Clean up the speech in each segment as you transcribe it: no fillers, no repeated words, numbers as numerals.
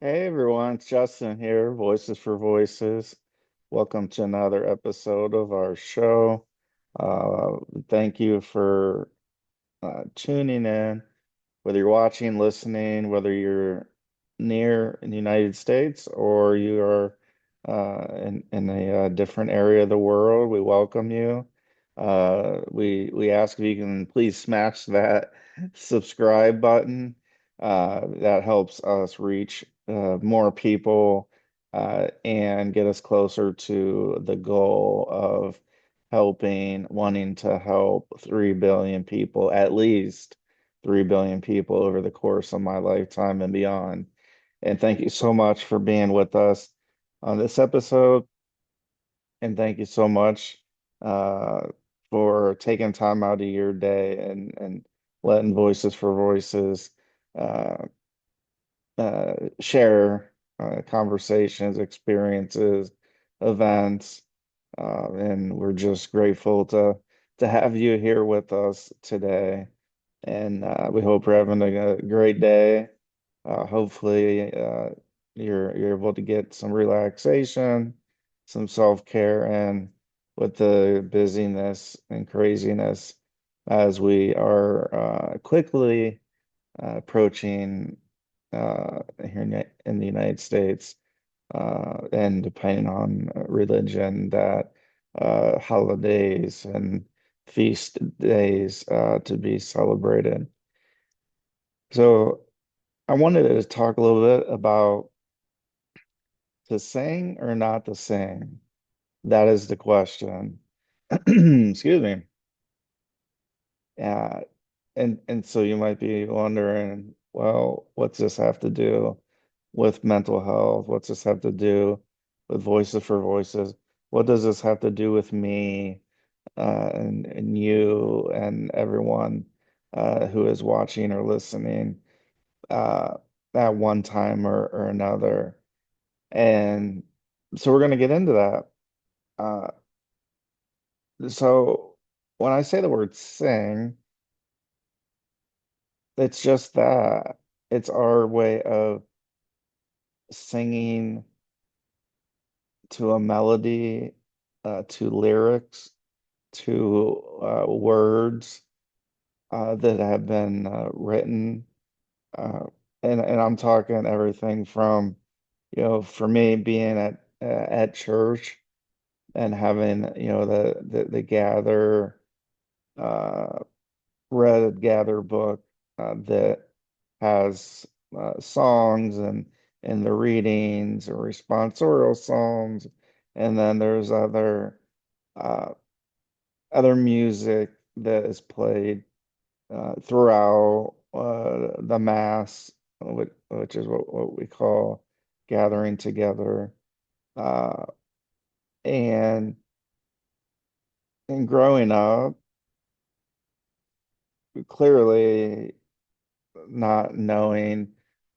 Hey everyone, it's Justin here, Voices for Voices. Welcome to another episode of our show. Uh, Thank you for tuning in, whether you're watching, listening, whether you're near in the United States or you are in a different area of the world. We welcome you. We ask if you can please smash that subscribe button. That helps us reach more people and get us closer to the goal of wanting to help 3 billion people, at least 3 billion people over the course of my lifetime and beyond. And thank you so much for being with us on this episode. And thank you so much uh, for taking time out of your day and letting Voices for Voices uh, share conversations, experiences, events, and we're just grateful to have you here with us today. And we hope you're having a great day. Hopefully, you're able to get some relaxation, some self-care, and with the busyness and craziness as we are quickly approaching here in the United States, and depending on religion, that holidays and feast days to be celebrated. So I wanted to talk a little bit about to sing or not to sing. That is the question. Excuse me. Yeah. And so you might be wondering, well, what's this have to do with mental health? What's this have to do with Voices for Voices? What does this have to do with me and you and everyone who is watching or listening uh, at one time or another? And so we're going to get into that. Uh, so when I say the word sing, it's just that. It's our way of singing to a melody, to lyrics, to words that have been written. Uh, and I'm talking everything from, for me being at church and having, the uh, gather book that has songs and the readings or responsorial psalms, and then there's uh, other music that is played throughout the mass, which is what we call gathering together. Uh, and and growing up, clearly not knowing,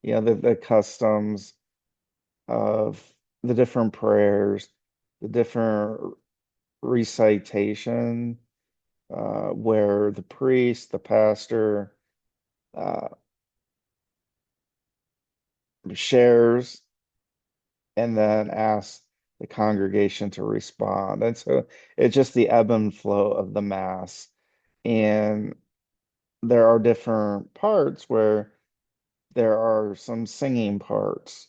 the customs of the different prayers, the different recitation, where the priest, the pastor, uh, shares and then asks the congregation to respond. And so it's just the ebb and flow of the mass. And there are different parts where there are some singing parts.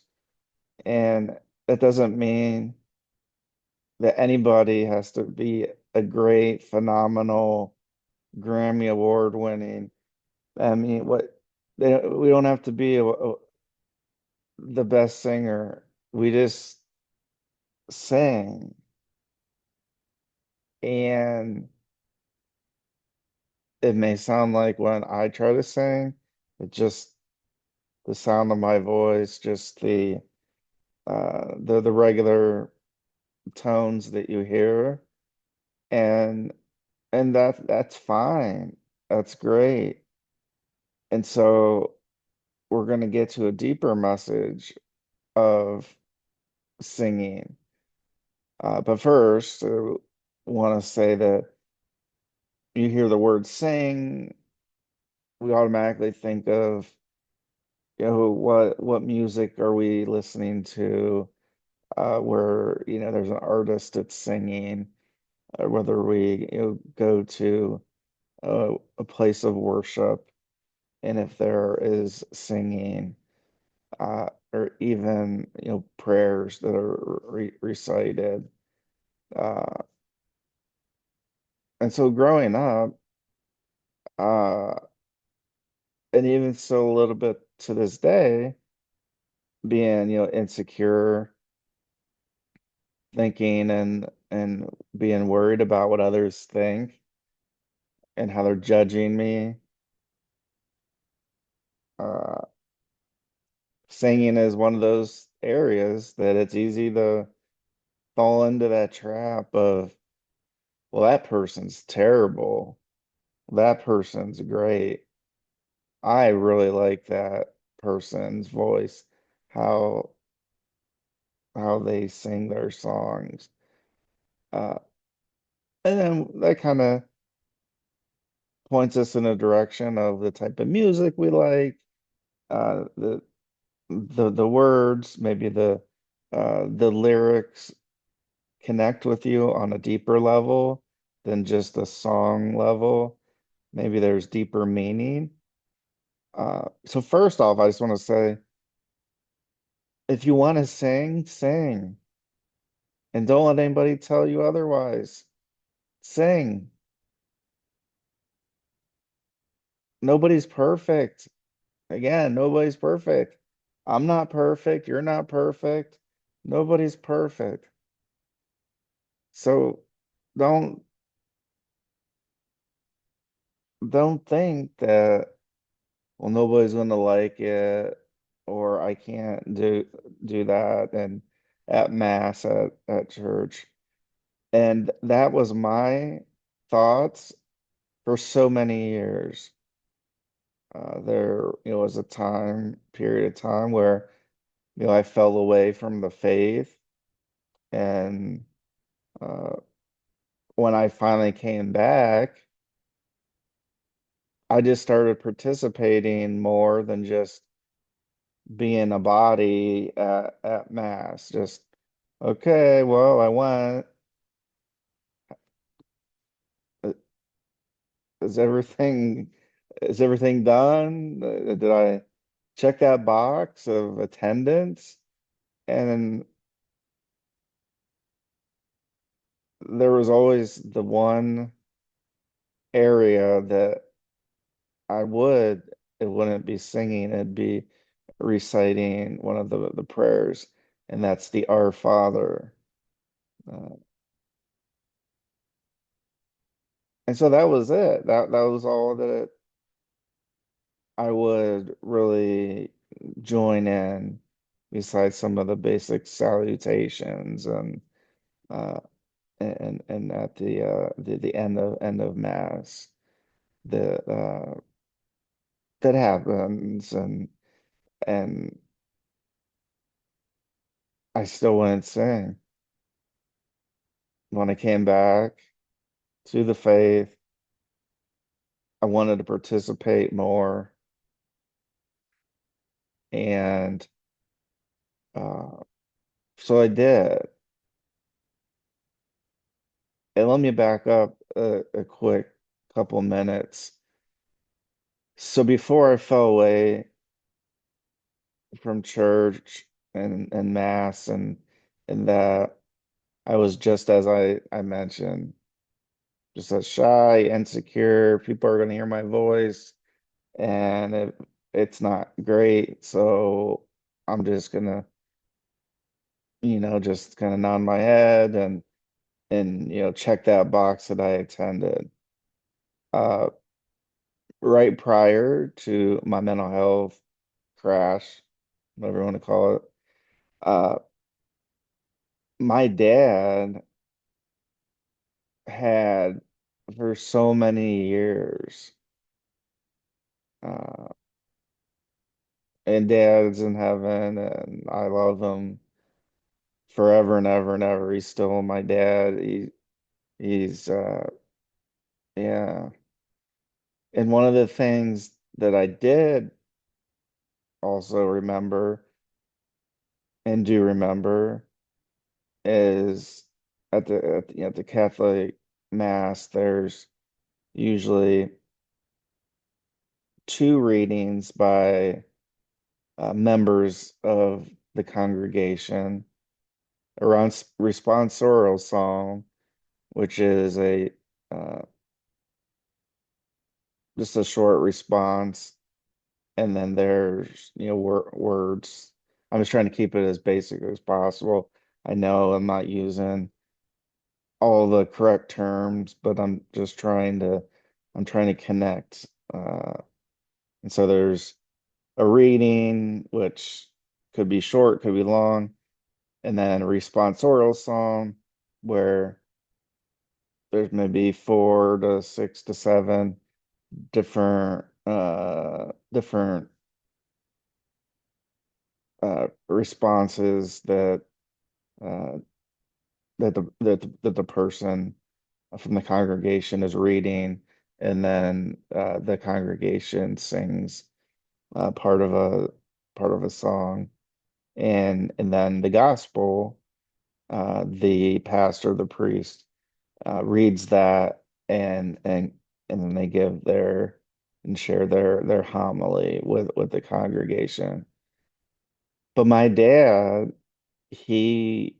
And that doesn't mean that anybody has to be a great, phenomenal, Grammy Award winning. I mean, we don't have to be the best singer. We just sing. And it may sound like when I try to sing, it just the sound of my voice, just the regular tones that you hear. And that's fine. That's great. And so we're going to get to a deeper message of singing. But first, I want to say that you hear the word sing, we automatically think of what music are we listening to, where, there's an artist that's singing, whether we, go to a place of worship, and if there is singing, or even, prayers that are recited. Uh, and so growing up, uh, and even so a little bit to this day, being, insecure, thinking and being worried about what others think and how they're judging me. Uh, Singing is one of those areas that it's easy to fall into that trap of, well, that person's terrible. That person's great. I really like that person's voice, how how they sing their songs. Uh, and then that kind of points us in a direction of the type of music we like, the words, maybe the lyrics connect with you on a deeper level than just the song level. Maybe there's deeper meaning. So first off, I just want to say, if you want to sing, sing, and don't let anybody tell you otherwise. Sing. Nobody's perfect. Again, nobody's perfect. I'm not perfect. You're not perfect. Nobody's perfect. So don't don't think that, well, nobody's gonna like it, or I can't do that and at mass at church. And that was my thoughts for so many years. There, was a period of time where, I fell away from the faith, and uh, when I finally came back, I just started participating more than just being a body at mass. Just, okay, well, I went. Uh, Is everything is everything done? Did I check that box of attendance? And there was always the one area that it wouldn't be singing, it'd be reciting one of the prayers, and that's the Our Father. Uh, and so that was it. That was all that I would really join in, besides some of the basic salutations uh, and at the end of Mass that that happens, and I still wouldn't sing. When I came back to the faith, I wanted to participate more, and uh, so I did. And let me back up a quick couple minutes. So before I fell away from church and mass and that, I was just as I mentioned, just as shy, insecure. People are going to hear my voice, and it's not great. So I'm just gonna, just kind of nod my head and check that box that I attended. Uh, right prior to my mental health crash, whatever you want to call it, uh, my dad had for so many years, uh, and dad's in heaven, and I love him forever and ever and ever. He's still my dad. He's yeah. And one of the things that I did also remember and do remember is at the Catholic Mass, there's usually two readings by members of the congregation, a responsorial psalm, which is a uh, just a short response, and then there's words. I'm just trying to keep it as basic as possible. I know I'm not using all the correct terms, but I'm trying to connect. And so there's a reading, which could be short, could be long, and then a responsorial psalm where there's maybe 4 to 6 to 7 different responses uh, that the person from the congregation is reading, and then the congregation sings part of a song, and then the gospel, the pastor, the priest reads that, and then they give their and share their homily with the congregation. But my dad, he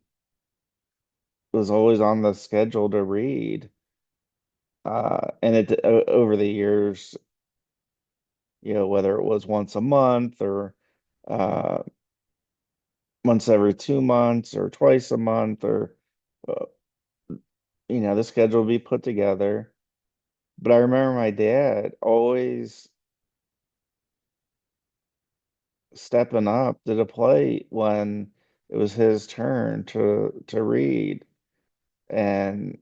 was always on the schedule to read. And over the years, whether it was once a month or uh, once every 2 months or twice a month, or uh, the schedule would be put together. But I remember my dad always stepping up to the plate when it was his turn to read. And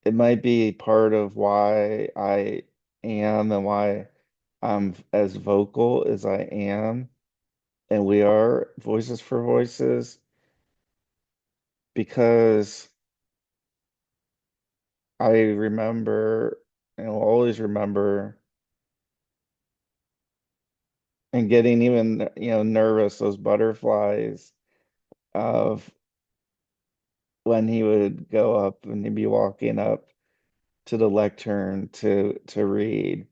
it might be part of why I am and why I'm as vocal as I am. And we are Voices for Voices because I remember and will always remember and getting even, nervous, those butterflies of when he would go up and he'd be walking up to the lectern to read.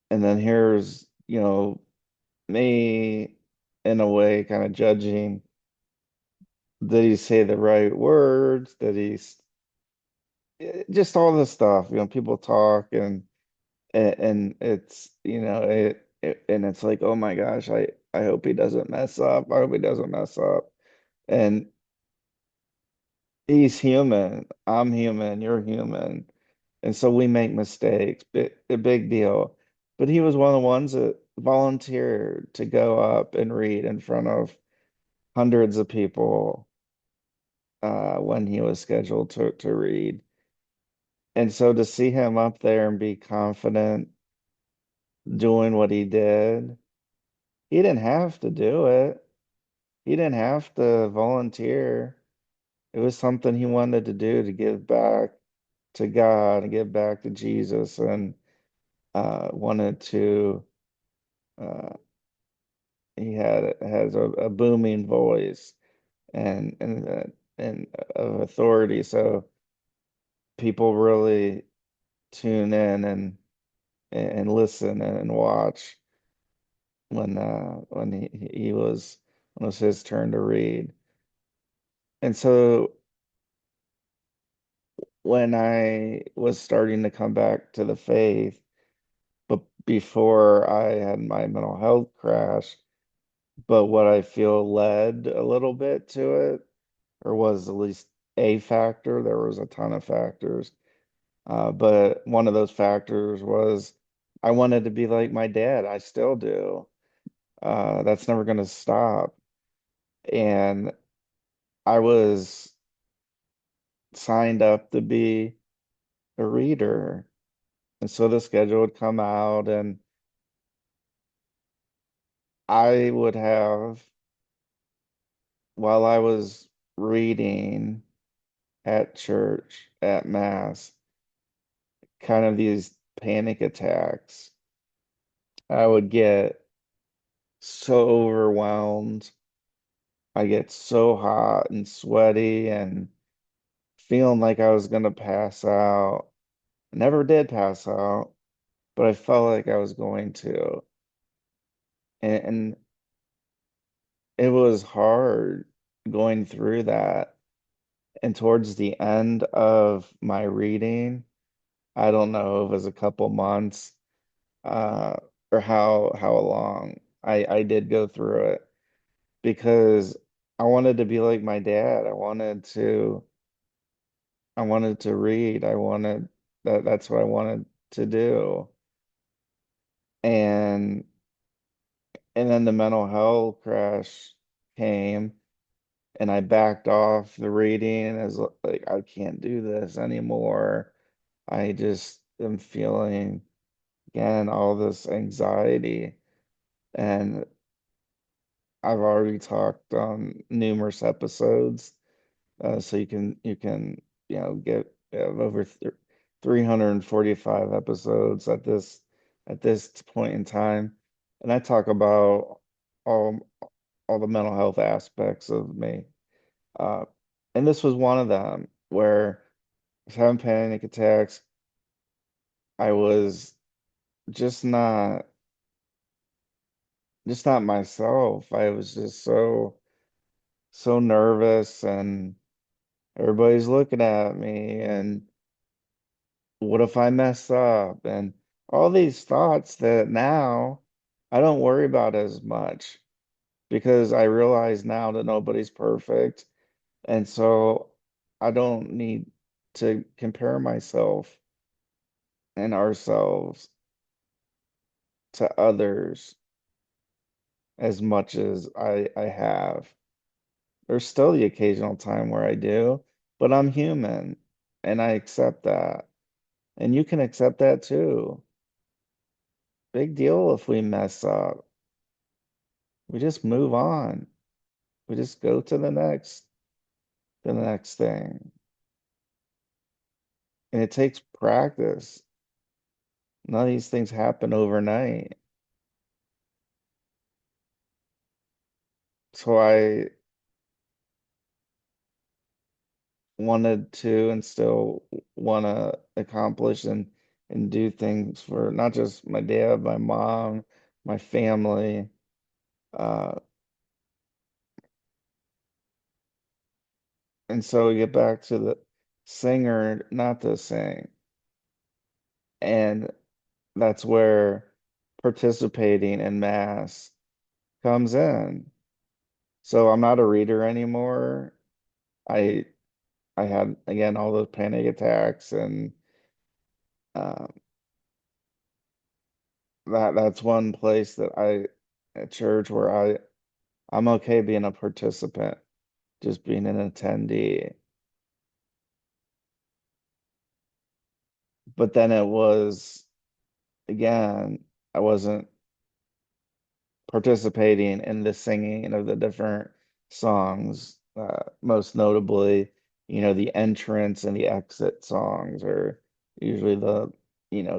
And then here's, me in a way kind of judging, did he say the right words? Did just all this stuff, people talk, and it's, and it's like, oh my gosh, I hope he doesn't mess up. I hope he doesn't mess up. And he's human. I'm human. You're human. And so we make mistakes, a big deal. But he was one of the ones that volunteered to go up and read in front of hundreds of people when he was scheduled to read. And so to see him up there and be confident doing what he did, he didn't have to do it. He didn't have to volunteer. It was something he wanted to do to give back to God and give back to Jesus, and wanted to. Uh, he has a booming voice and of authority, so people really tune in and listen and watch when he was when it was his turn to read. And so when I was starting to come back to the faith, but before I had my mental health crash, but what I feel led a little bit to it, or was at least a factor, there was a ton of factors. But one of those factors was I wanted to be like my dad. I still do. That's never going to stop. And I was signed up to be a reader. And so the schedule would come out, and I would have, while I was reading at church, at Mass, kind of these panic attacks I would get so overwhelmed. I get so hot and sweaty and feeling like I was gonna pass out. I never did pass out, but I felt like I was going to. And it was hard going through that. And towards the end of my reading, I don't know if it was a couple months, uh, or how long I did go through it because I wanted to be like my dad. I wanted to read. I wanted that's what I wanted to do. And and then the mental health crash came and I backed off the reading as like I can't do this anymore. I just am feeling again all this anxiety, and I've already talked on numerous episodes, so you can get over 345 episodes at this point in time, and I talk about all all the mental health aspects of me. Uh, and this was one of them where I was having panic attacks. I was just not myself. I was just so nervous and everybody's looking at me and what if I mess up? And all these thoughts that now I don't worry about as much because I realize now that nobody's perfect. And so I don't need to compare myself and ourselves to others as much as I have. There's still the occasional time where I do, but I'm human and I accept that. And you can accept that too. Big deal if we mess up. We just move on. We just go to the next thing. And it takes practice. None of these things happen overnight. So I wanted to and still want to accomplish and do things for not just my dad, my mom, my family. Uh, and so we get back to the singer, not to sing. And that's where participating in mass comes in. So I'm not a reader anymore. I I had again all those panic attacks and uh, that's one place that I at church where I'm okay being a participant, just being an attendee. But then it was again, I wasn't participating in the singing of the different songs, most notably, the entrance and the exit songs are usually the,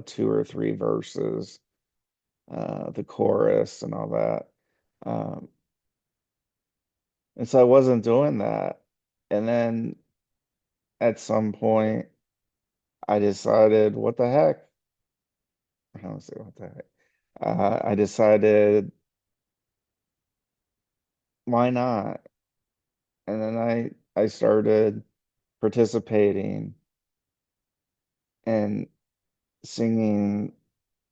two or three verses, the chorus and all that. Um, and so I wasn't doing that. And then at some point, I decided, what the heck? I don't say what the heck. I decided, why not? And then I started participating and singing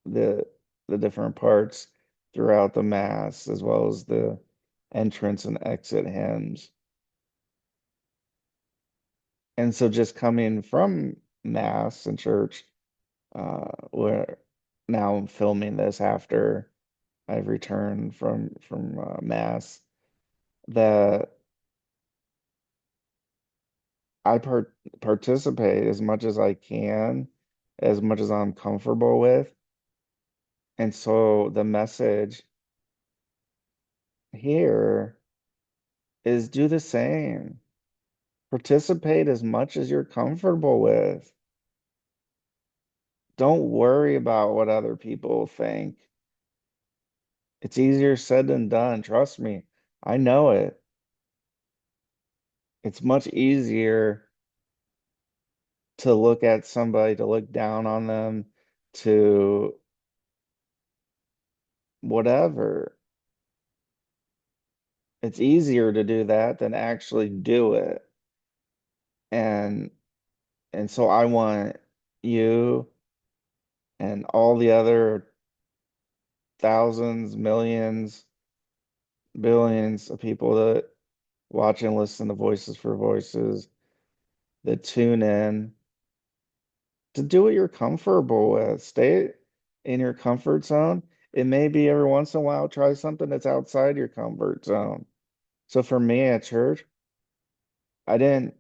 the the different parts throughout the mass as well as the entrance and exit hymns. And so just coming from mass and church, where now I'm filming this after I've returned from mass, that I participate as much as I can, as much as I'm comfortable with. And so the message here is do the same. Participate as much as you're comfortable with. Don't worry about what other people think. It's easier said than done. Trust me. I know it. It's much easier to look at somebody, to look down on them, to whatever. It's easier to do that than actually do it. And and so I want you and all the other thousands, millions, billions of people that watch and listen to Voices for Voices, that tune in, to do what you're comfortable with. Stay in your comfort zone. It may be every once in a while, try something that's outside your comfort zone. So for me at church, I didn't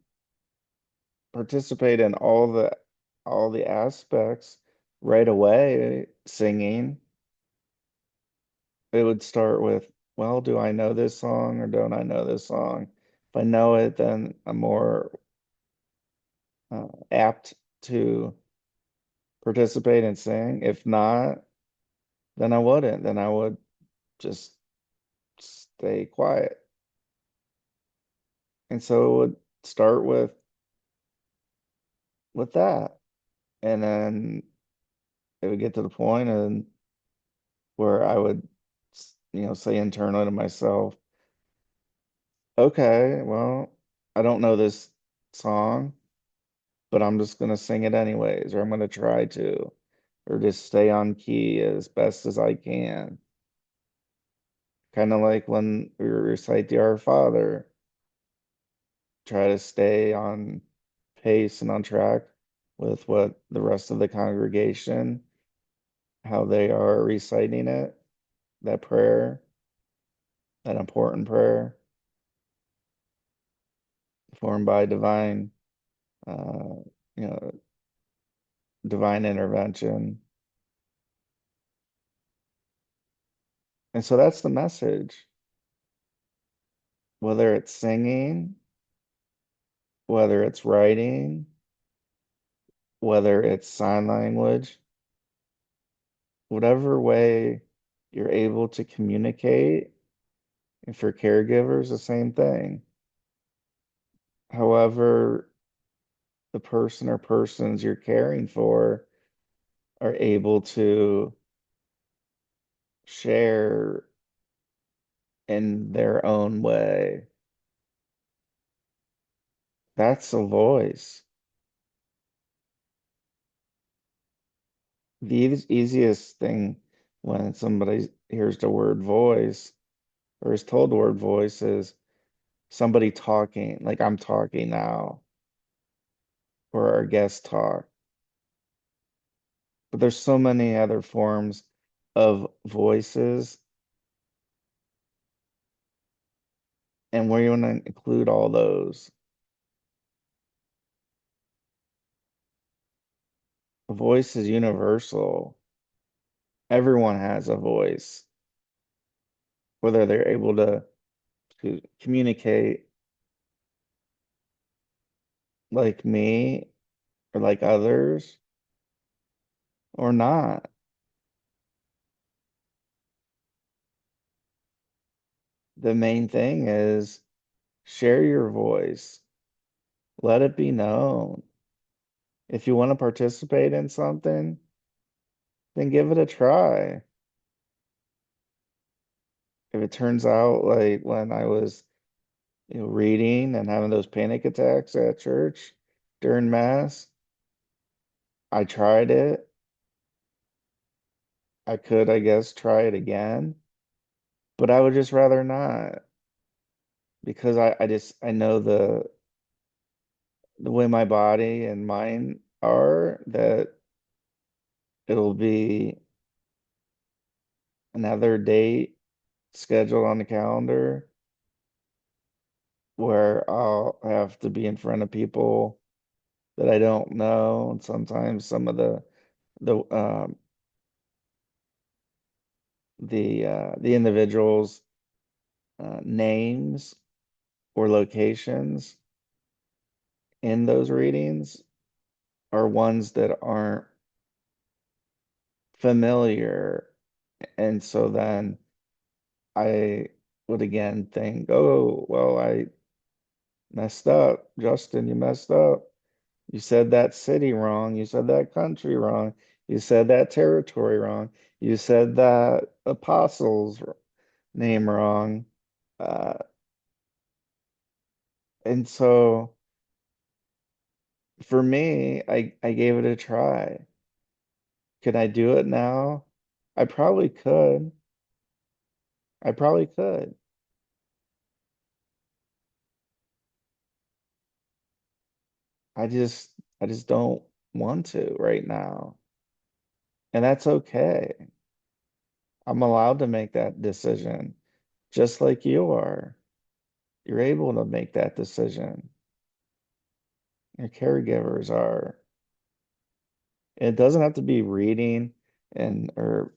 participate in all the aspects right away singing. It would start with, well, do I know this song or don't I know this song? If I know it, then I'm more apt to participate and sing. If not, then I wouldn't. Then I would just stay quiet. And so it would start with that. And then it would get to the point and where I would, say internally to myself, okay, well, I don't know this song, but I'm just gonna sing it anyways, or I'm gonna try to, or just stay on key as best as I can. Kind of like when we recite the Our Father, try to stay on pace and on track with what the rest of the congregation, how they are reciting it, that prayer, that important prayer formed by uh, you know, divine intervention. And so that's the message. Whether it's singing, whether it's writing, whether it's sign language, whatever way you're able to communicate, and for caregivers, the same thing. However, the person or persons you're caring for are able to share in their own way. That's a voice. The easiest thing when somebody hears the word voice or is told the word voice is somebody talking, like I'm talking now, or our guest talk. But there's so many other forms of voices, and we want to include all those. A voice is universal. Everyone has a voice, whether they're able to communicate like me or like others or not. The main thing is share your voice, let it be known. If you want to participate in something, then give it a try. If it turns out like when I was, reading and having those panic attacks at church during mass, I tried it. I could, I guess, try it again, but I would just rather not because I know the way my body and mind are that it'll be another date scheduled on the calendar where I'll have to be in front of people that I don't know, and sometimes some of the the individuals' names or locations in those readings are ones that aren't familiar, and so then I would again think, oh, well, I messed up. Justin, you messed up. You said that city wrong. You said that country wrong. You said that territory wrong. You said that apostle's name wrong. Uh, and so for me, I gave it a try. Could I do it now? I probably could. I probably could. I just I just don't want to right now. And that's okay. I'm allowed to make that decision, just like you are. You're able to make that decision. Your caregivers are. It doesn't have to be reading and or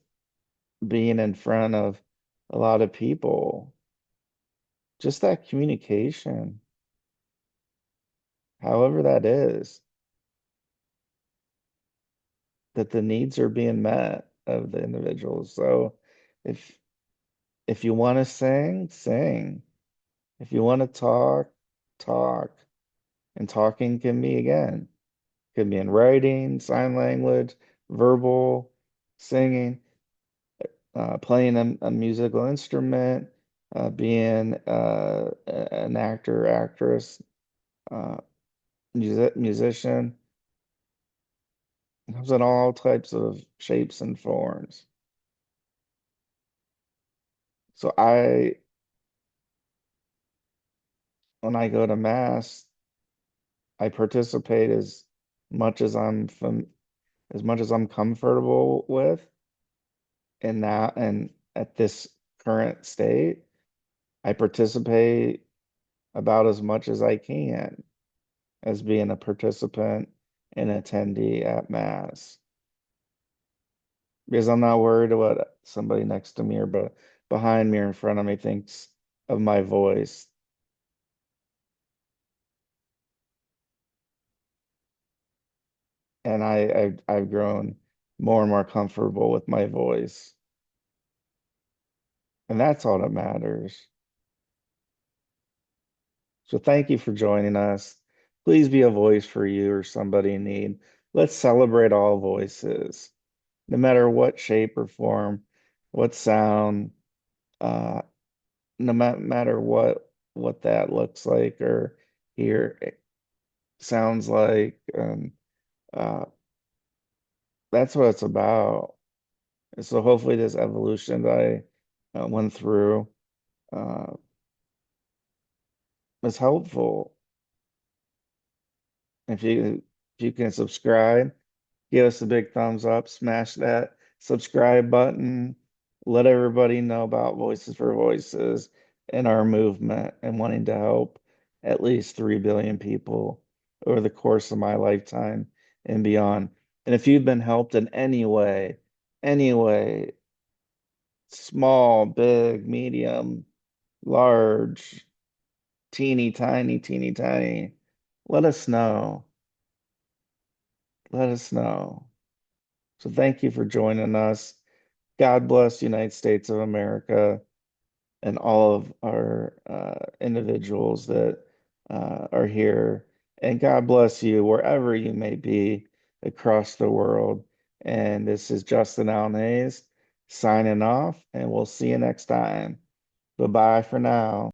being in front of a lot of people. Just that communication, however that is, that the needs are being met of the individuals. So if if you want to sing, sing. If you want to talk, talk. And talking can be again, can be in writing, sign language, verbal, singing, playing a musical instrument, being an actor, actress, uh, musician. It comes in all types of shapes and forms. So when I go to mass, I participate much as as much as I'm comfortable with in that and at this current state. I participate about as much as I can as being a participant and attendee at mass because I'm not worried what somebody next to me or behind me or in front of me thinks of my voice. And I've grown more and more comfortable with my voice. And that's all that matters. So thank you for joining us. Please be a voice for you or somebody in need. Let's celebrate all voices, no matter what shape or form, what sound, uh, no matter what that looks like or hear sounds like. Uh, that's what it's about. And so hopefully this evolution that I went through uh, was helpful. If you can subscribe, give us a big thumbs up, smash that subscribe button, let everybody know about Voices for Voices and our movement and wanting to help at least 3 billion people over the course of my lifetime and beyond. And if you've been helped in any way, small, big, medium, large, teeny tiny, let us know. Let us know. So thank you for joining us. God bless the United States of America and all of our individuals that are here. And God bless you wherever you may be across the world. And this is Justin Alnays signing off, and we'll see you next time. Bye bye for now.